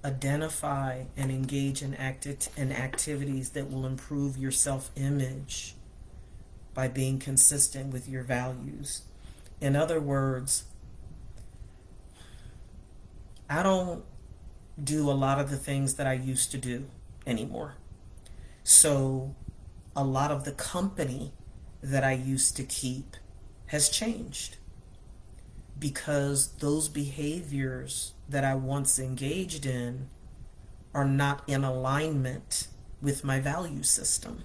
identify and engage in activities that will improve your self-image by being consistent with your values. In other words, I don't do a lot of the things that I used to do anymore. So a lot of the company that I used to keep has changed because those behaviors that I once engaged in are not in alignment with my value system.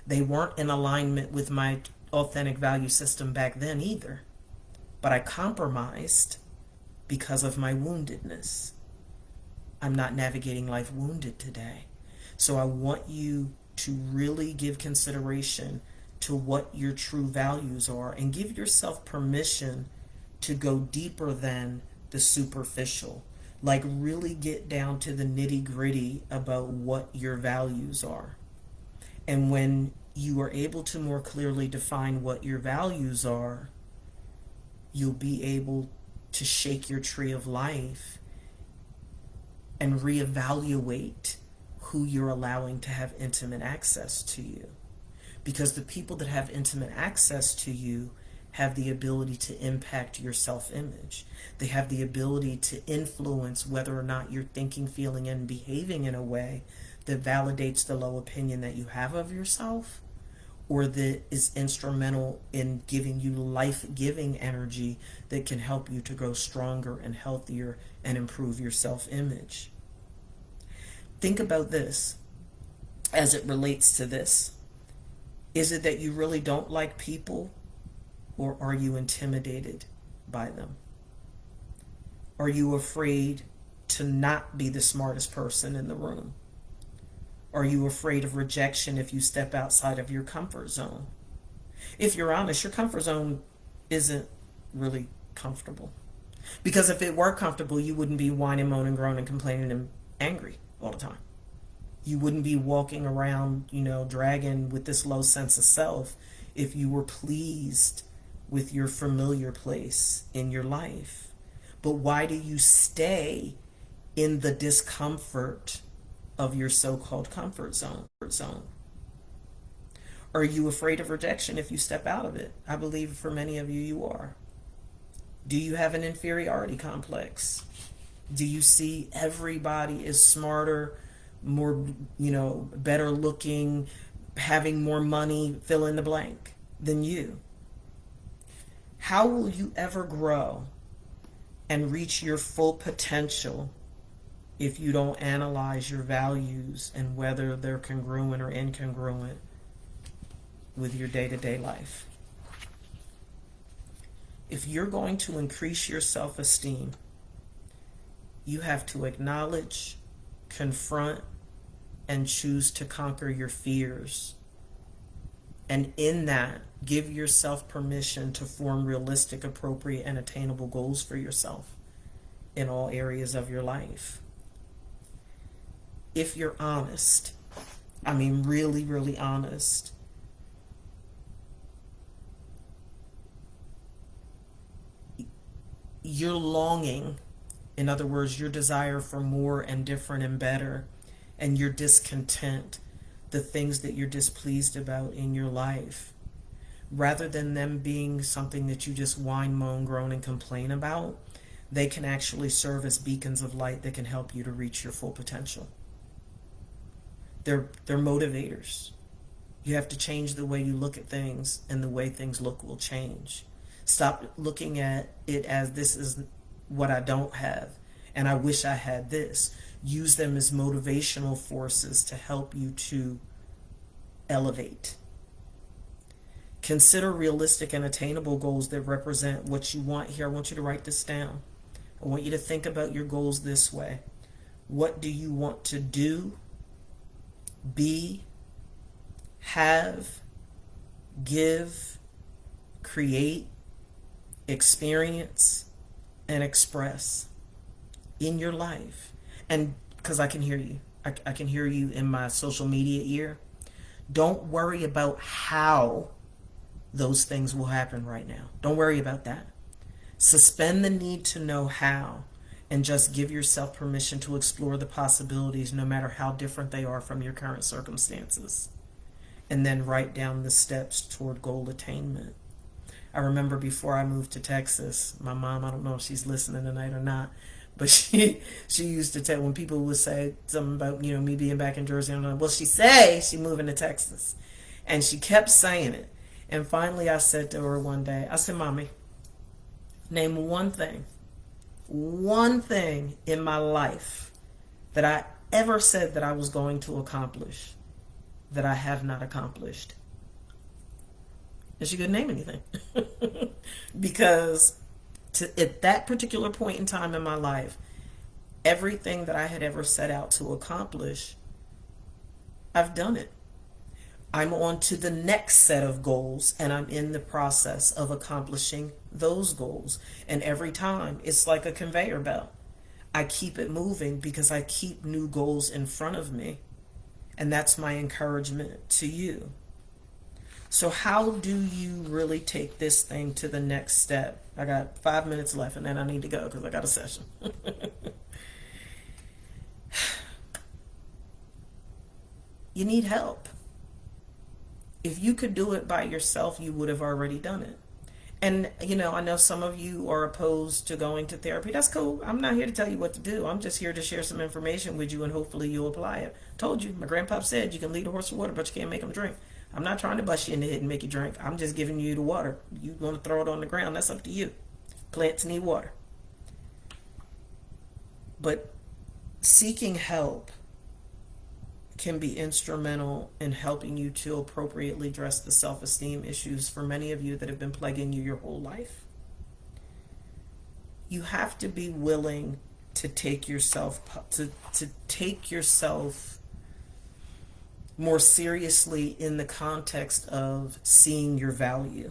They weren't in alignment with my authentic value system back then either, but I compromised because of my woundedness. I'm not navigating life wounded today. So I want you to really give consideration to what your true values are and give yourself permission to go deeper than the superficial. Like really get down to the nitty-gritty about what your values are. And when you are able to more clearly define what your values are, you'll be able to shake your tree of life and reevaluate who you're allowing to have intimate access to you. Because the people that have intimate access to you have the ability to impact your self-image. They have the ability to influence whether or not you're thinking, feeling, and behaving in a way that validates the low opinion that you have of yourself, or that is instrumental in giving you life-giving energy that can help you to grow stronger and healthier and improve your self-image. Think about this as it relates to this. Is it that you really don't like people, or are you intimidated by them? Are you afraid to not be the smartest person in the room? Are you afraid of rejection if you step outside of your comfort zone? If you're honest, your comfort zone isn't really comfortable. Because if it were comfortable, you wouldn't be whining, moaning, groaning, complaining, and angry all the time. You wouldn't be walking around, dragging with this low sense of self if you were pleased with your familiar place in your life. But why do you stay in the discomfort of your so-called comfort zone? Are you afraid of rejection if you step out of it? I believe for many of you, you are. Do you have an inferiority complex? Do you see everybody is smarter, more, better looking, having more money, fill in the blank, than you? How will you ever grow and reach your full potential if you don't analyze your values and whether they're congruent or incongruent with your day-to-day life? If you're going to increase your self-esteem, you have to acknowledge, confront, and choose to conquer your fears. And in that, give yourself permission to form realistic, appropriate, and attainable goals for yourself in all areas of your life. If you're honest, I mean really, really honest, your longing, in other words, your desire for more and different and better, and your discontent, the things that you're displeased about in your life, rather than them being something that you just whine, moan, groan, and complain about, they can actually serve as beacons of light that can help you to reach your full potential. They're motivators. You have to change the way you look at things, and the way things look will change. Stop looking at it as this is what I don't have, and I wish I had this. Use them as motivational forces to help you to elevate. Consider realistic and attainable goals that represent what you want here. I want you to write this down. I want you to think about your goals this way. What do you want to do, be, have, give, create, experience, and express in your life. And because I can hear you, I can hear you in my social media ear. Don't worry about how those things will happen right now. Don't worry about that. Suspend the need to know how and just give yourself permission to explore the possibilities, no matter how different they are from your current circumstances. And then write down the steps toward goal attainment. I remember before I moved to Texas, my mom, I don't know if she's listening tonight or not, but she used to tell, when people would say something about, me being back in Jersey, I'm like, well, she moving to Texas. And she kept saying it. And finally I said to her one day, I said, Mommy, name one thing in my life that I ever said that I was going to accomplish that I have not accomplished. And she couldn't name anything. Because at that particular point in time in my life, everything that I had ever set out to accomplish, I've done it. I'm on to the next set of goals, and I'm in the process of accomplishing those goals. And every time, it's like a conveyor belt. I keep it moving because I keep new goals in front of me. And that's my encouragement to you. So how do you really take this thing to the next step? I got 5 minutes left, and then I need to go because I got a session. You need help. If you could do it by yourself, you would have already done it. And, I know some of you are opposed to going to therapy. That's cool. I'm not here to tell you what to do. I'm just here to share some information with you, and hopefully you'll apply it. Told you, my grandpa said you can lead a horse to water, but you can't make him drink. I'm not trying to bust you in the head and make you drink. I'm just giving you the water. You want to throw it on the ground, that's up to you. Plants need water. But seeking help can be instrumental in helping you to appropriately address the self-esteem issues for many of you that have been plaguing you your whole life. You have to be willing to take yourself more seriously in the context of seeing your value.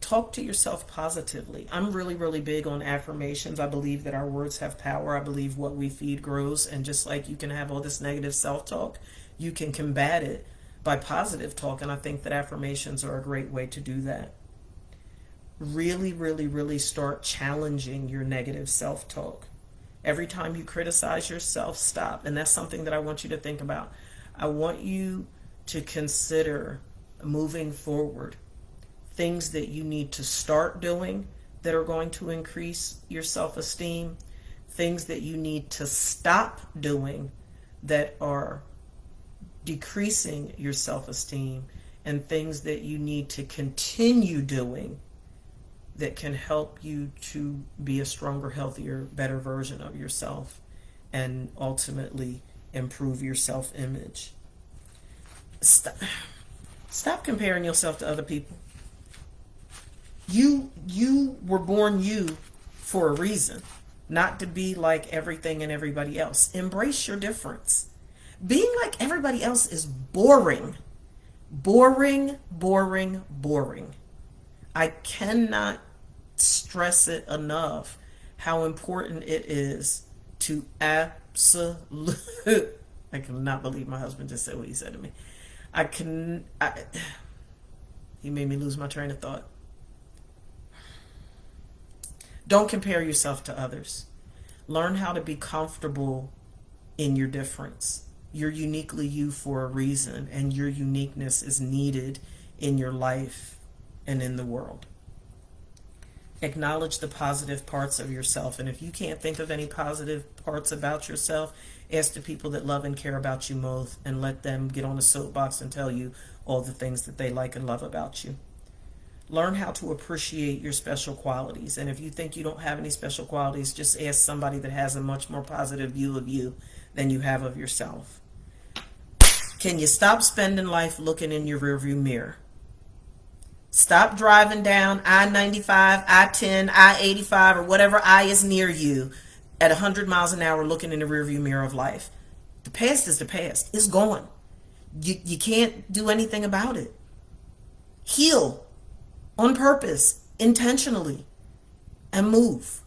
Talk to yourself positively. I'm really, really big on affirmations. I believe that our words have power. I believe what we feed grows. And just like you can have all this negative self-talk, you can combat it by positive talk. And I think that affirmations are a great way to do that. Really, really, really start challenging your negative self-talk. Every time you criticize yourself, stop. And that's something that I want you to think about. I want you to consider moving forward things that you need to start doing that are going to increase your self-esteem, things that you need to stop doing that are decreasing your self-esteem, and things that you need to continue doing that can help you to be a stronger, healthier, better version of yourself and ultimately improve your self-image. Stop comparing yourself to other people. You were born you for a reason, not to be like everything and everybody else. Embrace your difference. Being like everybody else is boring. Boring, boring, boring. I cannot stress it enough how important it is to absolute. I cannot believe my husband just said what he said to me. He made me lose my train of thought. Don't compare yourself to others. Learn how to be comfortable in your difference. You're uniquely you for a reason, and your uniqueness is needed in your life and in the world. Acknowledge the positive parts of yourself, and if you can't think of any positive parts about yourself, ask the people that love and care about you most and let them get on a soapbox and tell you all the things that they like and love about you. Learn how to appreciate your special qualities. And if you think you don't have any special qualities, just ask somebody that has a much more positive view of you than you have of yourself. Can you stop spending life looking in your rearview mirror? Stop driving down I-95, I-10, I-85, or whatever I is near you at 100 miles an hour looking in the rearview mirror of life. The past is the past. It's gone. You can't do anything about it. Heal on purpose, intentionally. and move.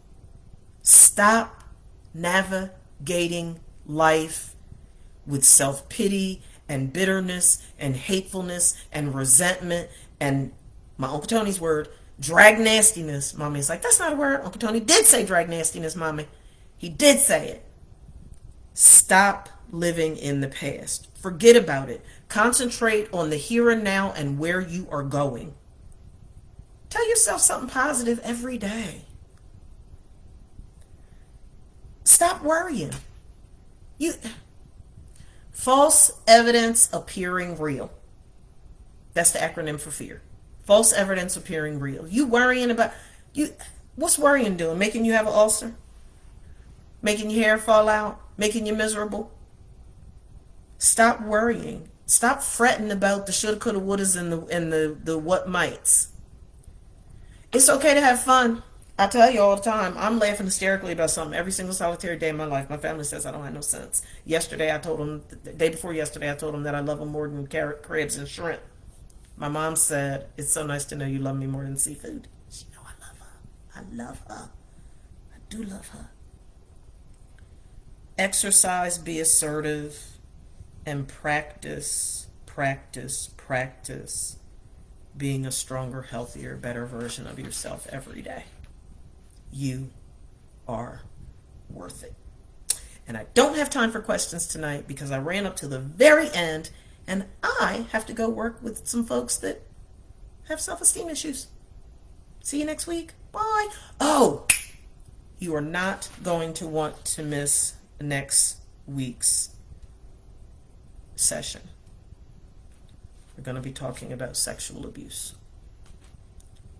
Stop navigating life with self-pity and bitterness and hatefulness and resentment and, my Uncle Tony's word, drag nastiness. Mommy's like, that's not a word. Uncle Tony did say drag nastiness, Mommy. He did say it. Stop living in the past. Forget about it. Concentrate on the here and now and where you are going. Tell yourself something positive every day. Stop worrying. False evidence appearing real. That's the acronym for fear. False evidence appearing real. You worrying about what's worrying doing? Making you have an ulcer? Making your hair fall out? Making you miserable? Stop worrying. Stop fretting about the shoulda, coulda, wouldas and the what mights. It's okay to have fun. I tell you all the time, I'm laughing hysterically about something every single solitary day of my life. My family says I don't have no sense. Yesterday, I told them, the day before yesterday, I told them that I love them more than carrot, crabs, and shrimp. My mom said, it's so nice to know you love me more than seafood. She know I love her. I love her. I do love her. Exercise, be assertive, and practice being a stronger, healthier, better version of yourself every day. You are worth it. And I don't have time for questions tonight because I ran up to the very end and I have to go work with some folks that have self-esteem issues. See you next week. Bye. Oh, you are not going to want to miss next week's session. We're going to be talking about sexual abuse.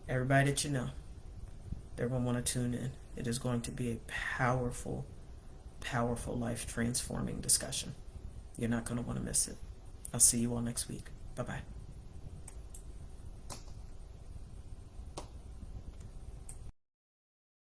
Everybody that you know, they're going to want to tune in. It is going to be a powerful, powerful, life-transforming discussion. You're not going to want to miss it. I'll see you all next week. Bye-bye.